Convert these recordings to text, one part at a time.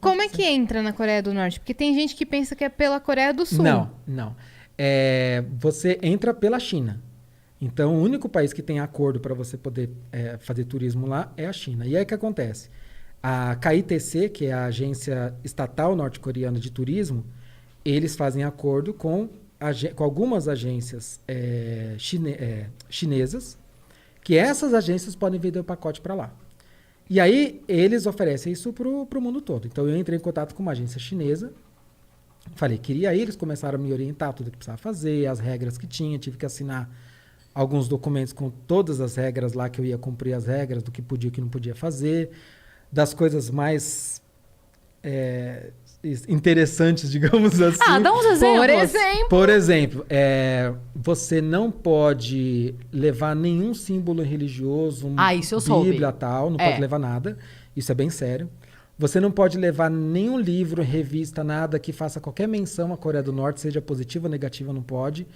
Como é que entra na Coreia do Norte? Porque tem gente que pensa que é pela Coreia do Sul. Não. Você entra pela China. Então, o único país que tem acordo para você poder fazer turismo lá é a China. E aí o que acontece? A KITC, que é a agência estatal norte-coreana de turismo, eles fazem acordo com algumas agências chinesas, que essas agências podem vender o pacote para lá. E aí, eles oferecem isso para o mundo todo. Então, eu entrei em contato com uma agência chinesa, falei, queria ir, eles começaram a me orientar tudo que precisava fazer, as regras que tinha, tive que assinar alguns documentos com todas as regras lá, que eu ia cumprir as regras do que podia e o que não podia fazer, das coisas mais interessantes, digamos assim. Dá uns exemplos. Por exemplo, você não pode levar nenhum símbolo religioso, isso eu Bíblia, soube. tal, não pode levar nada. Isso é bem sério. Você não pode levar nenhum livro, revista, nada que faça qualquer menção à Coreia do Norte, seja positiva ou negativa, não pode.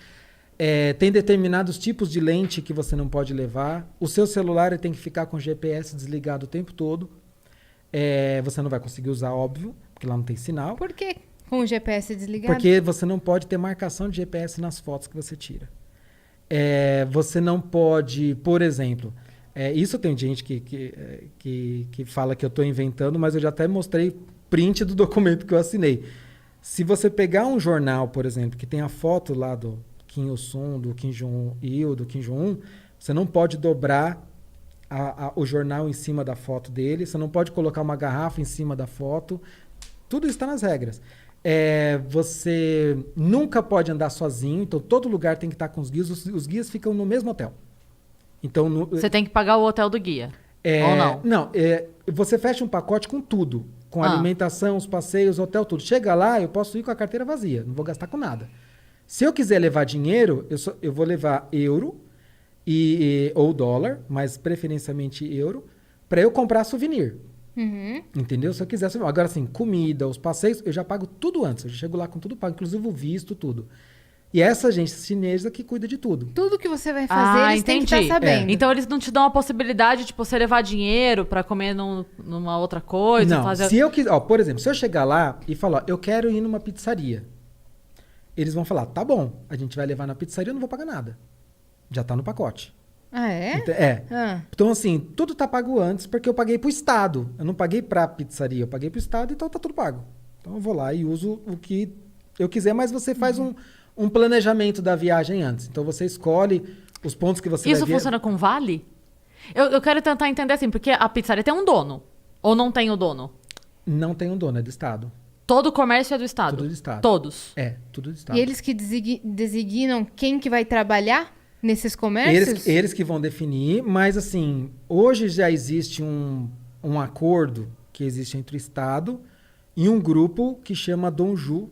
Tem determinados tipos de lente que você não pode levar. O seu celular tem que ficar com o GPS desligado o tempo todo. Você não vai conseguir usar, óbvio, porque lá não tem sinal. Por que com o GPS desligado? Porque você não pode ter marcação de GPS nas fotos que você tira. Você não pode, por exemplo... isso tem gente que fala que eu estou inventando, mas eu já até mostrei print do documento que eu assinei. Se você pegar um jornal, por exemplo, que tem a foto lá do Kim Il-sung, do Kim Jong-il, do Kim Jong-un, você não pode dobrar o jornal em cima da foto dele, você não pode colocar uma garrafa em cima da foto. Tudo isso está nas regras. Você nunca pode andar sozinho, então todo lugar tem que estar com os guias. Os guias ficam no mesmo hotel. Então, você tem que pagar o hotel do guia, ou não? Não, você fecha um pacote com tudo. Com alimentação, os passeios, hotel, tudo. Chega lá, eu posso ir com a carteira vazia, não vou gastar com nada. Se eu quiser levar dinheiro, eu vou levar euro ou dólar, mas preferencialmente euro, para eu comprar souvenir. Uhum. Entendeu? Se eu quiser souvenir. Agora, assim, comida, os passeios, eu já pago tudo antes. Eu já chego lá com tudo pago, inclusive o visto, tudo. E essa agência chinesa que cuida de tudo. Tudo que você vai fazer, eles têm que estar sabendo. Então, eles não te dão a possibilidade de você levar dinheiro pra comer numa outra coisa? Não, se eu quiser... por exemplo, se eu chegar lá e falar, eu quero ir numa pizzaria, eles vão falar, tá bom, a gente vai levar na pizzaria, eu não vou pagar nada. Já tá no pacote. Ah, é? Então, assim, tudo tá pago antes, porque eu paguei pro Estado. Eu não paguei pra pizzaria, eu paguei pro Estado, então tá tudo pago. Então, eu vou lá e uso o que eu quiser, mas você faz um planejamento da viagem antes. Então, você escolhe os pontos que você Isso funciona com vale? Eu quero tentar entender assim, porque a pizzaria tem um dono. Ou não tem o dono? Não tem um dono, é do Estado. Todo o comércio é do Estado? Tudo do Estado. Todos? Tudo do Estado. E eles que designam quem que vai trabalhar nesses comércios? Eles que vão definir, mas assim, hoje já existe um acordo que existe entre o Estado e um grupo que chama Donju,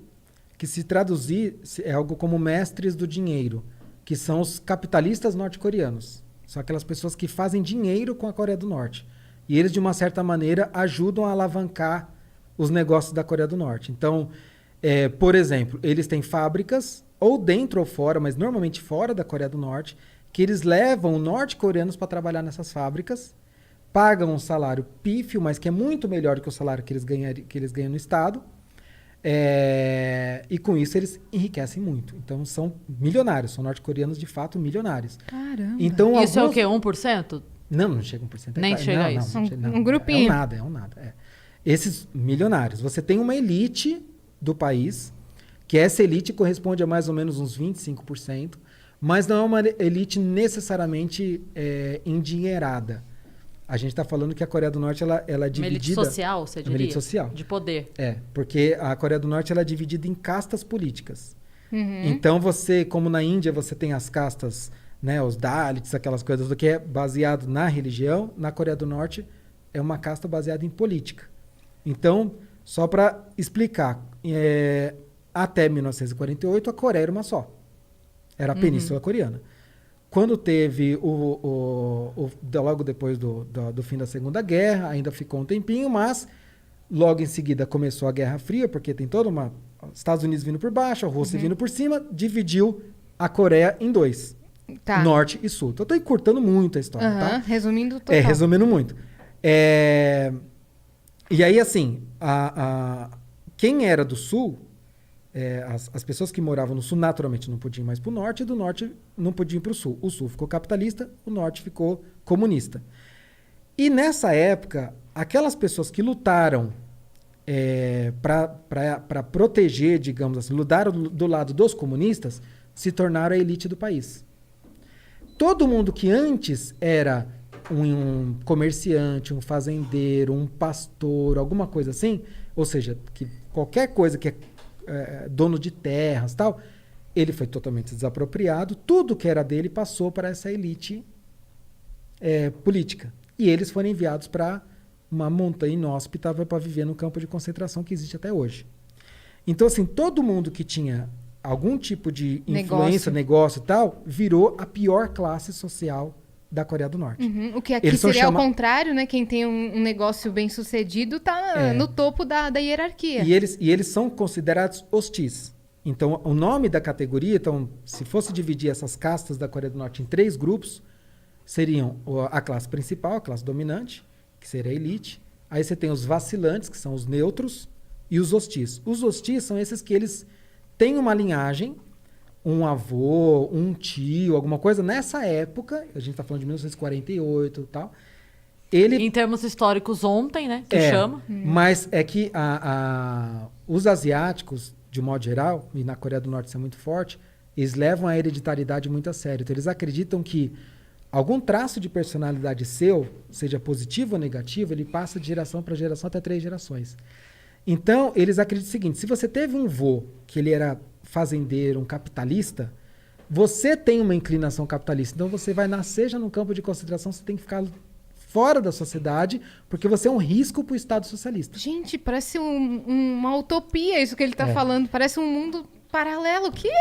que se traduzir é algo como mestres do dinheiro, que são os capitalistas norte-coreanos. São aquelas pessoas que fazem dinheiro com a Coreia do Norte. E eles, de uma certa maneira, ajudam a alavancar os negócios da Coreia do Norte. Então, por exemplo, eles têm fábricas, ou dentro ou fora, mas normalmente fora da Coreia do Norte, que eles levam norte-coreanos para trabalhar nessas fábricas, pagam um salário pífio, mas que é muito melhor do que o salário que eles ganham no Estado, e com isso eles enriquecem muito. Então são milionários, são norte-coreanos de fato milionários. Caramba. Então, isso é o quê? 1%? Não chega a 1%. Nem chega a isso. Um grupinho. É um nada. Esses milionários. Você tem uma elite do país, que essa elite corresponde a mais ou menos uns 25%, mas não é uma elite necessariamente endinheirada. A gente está falando que a Coreia do Norte ela é dividida... Uma elite social, você diria? Uma elite social. De poder. Porque a Coreia do Norte ela é dividida em castas políticas. Uhum. Então você, como na Índia, você tem as castas, né, os Dalits, aquelas coisas do que é baseado na religião. Na Coreia do Norte é uma casta baseada em política. Então, só para explicar, até 1948 a Coreia era uma só. Era a Península Coreana. Quando teve logo depois do fim da Segunda Guerra, ainda ficou um tempinho, mas logo em seguida começou a Guerra Fria, porque tem toda uma... Estados Unidos vindo por baixo, a Rússia vindo por cima, dividiu a Coreia em dois. Tá. Norte e Sul. Então, eu estou encurtando muito a história, tá? Resumindo total. Resumindo muito. E aí, assim, quem era do sul, as pessoas que moravam no sul naturalmente não podiam ir mais para o norte, e do norte não podiam ir para o sul. O sul ficou capitalista, o norte ficou comunista. E nessa época, aquelas pessoas que lutaram para proteger, digamos assim, lutaram do lado dos comunistas, se tornaram a elite do país. Todo mundo que antes era um comerciante, um fazendeiro, um pastor, alguma coisa assim, ou seja, que qualquer coisa que é dono de terras, tal, ele foi totalmente desapropriado, tudo que era dele passou para essa elite política. E eles foram enviados para uma montanha inóspita para viver no campo de concentração que existe até hoje. Então, assim, todo mundo que tinha algum tipo de influência, negócio e tal, virou a pior classe social da Coreia do Norte. Uhum. O que aqui seria ao contrário, né? Quem tem um negócio bem sucedido está no topo da hierarquia. E eles são considerados hostis. Então, o nome da categoria, então, se fosse dividir essas castas da Coreia do Norte em 3 grupos, seriam a classe principal, a classe dominante, que seria a elite. Aí você tem os vacilantes, que são os neutros, e os hostis. Os hostis são esses que eles têm uma linhagem, um avô, um tio, alguma coisa. Nessa época, a gente está falando de 1948 e tal. Em termos históricos, ontem, né? Que chama. Mas é que os asiáticos, de modo geral, e na Coreia do Norte isso é muito forte, eles levam a hereditariedade muito a sério. Então, eles acreditam que algum traço de personalidade seu, seja positivo ou negativo, ele passa de geração para geração até 3 gerações. Então, eles acreditam o seguinte: se você teve um vô que ele era fazendeiro, um capitalista, você tem uma inclinação capitalista. Então, você vai nascer já no campo de concentração, você tem que ficar fora da sociedade, porque você é um risco para o Estado socialista. Gente, parece uma utopia isso que ele está falando. Parece um mundo paralelo. O quê?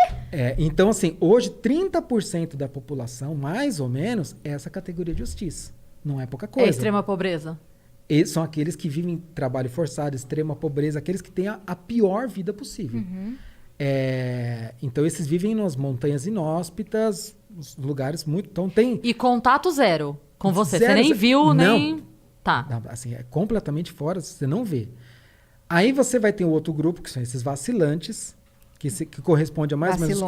Então, assim, hoje 30% da população, mais ou menos, é essa categoria de hostis. Não é pouca coisa. É extrema pobreza. São aqueles que vivem em trabalho forçado, extrema pobreza, aqueles que têm a pior vida possível. Uhum. Então, esses vivem nas montanhas inóspitas, lugares muito... Então, tem... E contato zero com você. Zero, você nem viu, não. nem... Tá. Assim, é completamente fora, você não vê. Aí você vai ter um outro grupo, que são esses vacilantes, que corresponde a mais ou menos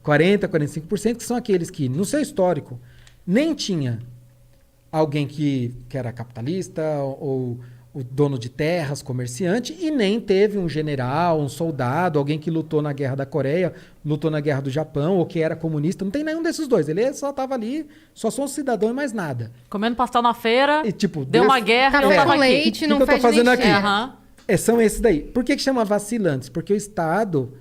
45%, que são aqueles que, no seu histórico, nem tinha alguém que era capitalista ou o dono de terras, comerciante, e nem teve um general, um soldado, alguém que lutou na Guerra da Coreia, lutou na Guerra do Japão, ou que era comunista. Não tem nenhum desses dois. Ele só estava ali, só sou um cidadão e mais nada. Comendo pastel na feira, e, tipo, deu uma guerra e eu tava aqui. Leite, não que eu tô fazendo aqui? São esses daí. Por que chama vacilantes? Porque o Estado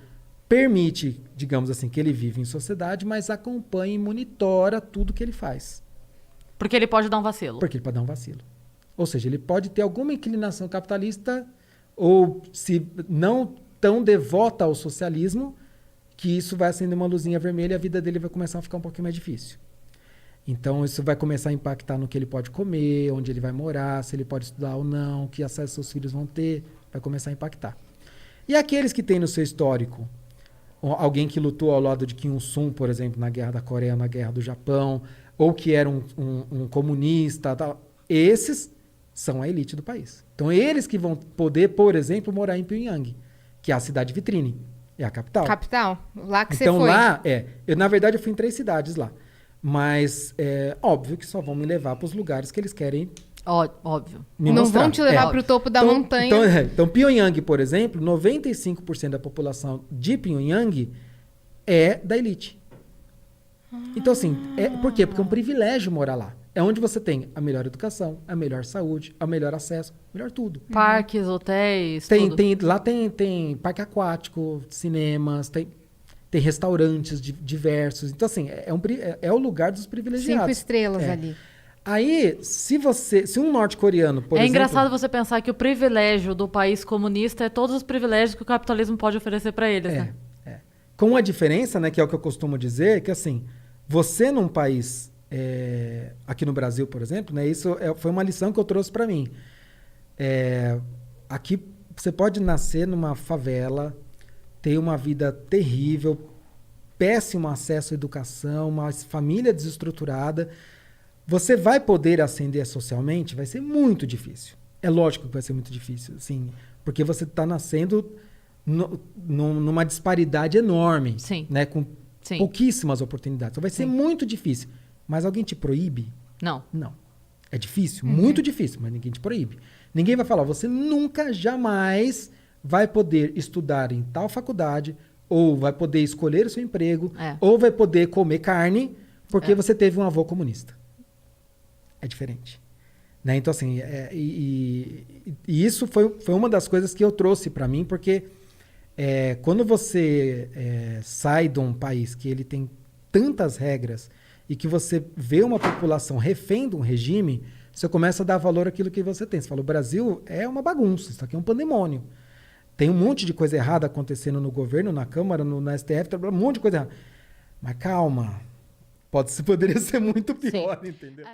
permite, digamos assim, que ele vive em sociedade, mas acompanha e monitora tudo que ele faz. Porque ele pode dar um vacilo. Porque ele pode dar um vacilo. Ou seja, ele pode ter alguma inclinação capitalista ou, se não tão devota ao socialismo, que isso vai acender uma luzinha vermelha e a vida dele vai começar a ficar um pouquinho mais difícil. Então, isso vai começar a impactar no que ele pode comer, onde ele vai morar, se ele pode estudar ou não, que acesso seus filhos vão ter, vai começar a impactar. E aqueles que têm no seu histórico alguém que lutou ao lado de Kim Il-sung, por exemplo, na Guerra da Coreia, na Guerra do Japão, ou que era um comunista, tal, esses são a elite do país. Então, eles que vão poder, por exemplo, morar em Pyongyang, que é a cidade vitrine, é a capital. Capital, lá que então, você foi. Então, lá, na verdade, eu fui em 3 cidades lá. Mas é óbvio que só vão me levar para os lugares que eles querem. Óbvio. Me não mostrar. Vão te levar para o topo da montanha. Então, Pyongyang, por exemplo, 95% da população de Pyongyang é da elite. Então, assim, por quê? Porque é um privilégio morar lá. É onde você tem a melhor educação, a melhor saúde, o melhor acesso, melhor tudo. Parques, hotéis, tudo. Lá tem parque aquático, cinemas, tem restaurantes diversos. Então, assim, é o lugar dos privilegiados. 5 estrelas ali. Aí, se um norte-coreano, por exemplo... É engraçado você pensar que o privilégio do país comunista é todos os privilégios que o capitalismo pode oferecer para eles, né? Com a diferença, né, que é o que eu costumo dizer, que assim, você num país... aqui no Brasil, por exemplo, né, isso foi uma lição que eu trouxe para mim. Aqui, você pode nascer numa favela, ter uma vida terrível, péssimo acesso à educação, uma família desestruturada. Você vai poder ascender socialmente? Vai ser muito difícil. É lógico que vai ser muito difícil, assim, porque você está nascendo numa disparidade enorme, Sim. né, com Sim. pouquíssimas oportunidades. Então vai ser muito difícil. Mas alguém te proíbe? Não. Não. É difícil, muito difícil, mas ninguém te proíbe. Ninguém vai falar, você nunca, jamais vai poder estudar em tal faculdade, ou vai poder escolher o seu emprego, ou vai poder comer carne, porque você teve um avô comunista. É diferente. Né? Então, assim, e isso foi uma das coisas que eu trouxe para mim, porque quando você sai de um país que ele tem tantas regras e que você vê uma população refém de um regime, você começa a dar valor àquilo que você tem. Você fala, o Brasil é uma bagunça, isso aqui é um pandemônio. Tem um monte de coisa errada acontecendo no governo, na Câmara, no STF, um monte de coisa errada. Mas calma, poderia ser muito pior, entendeu?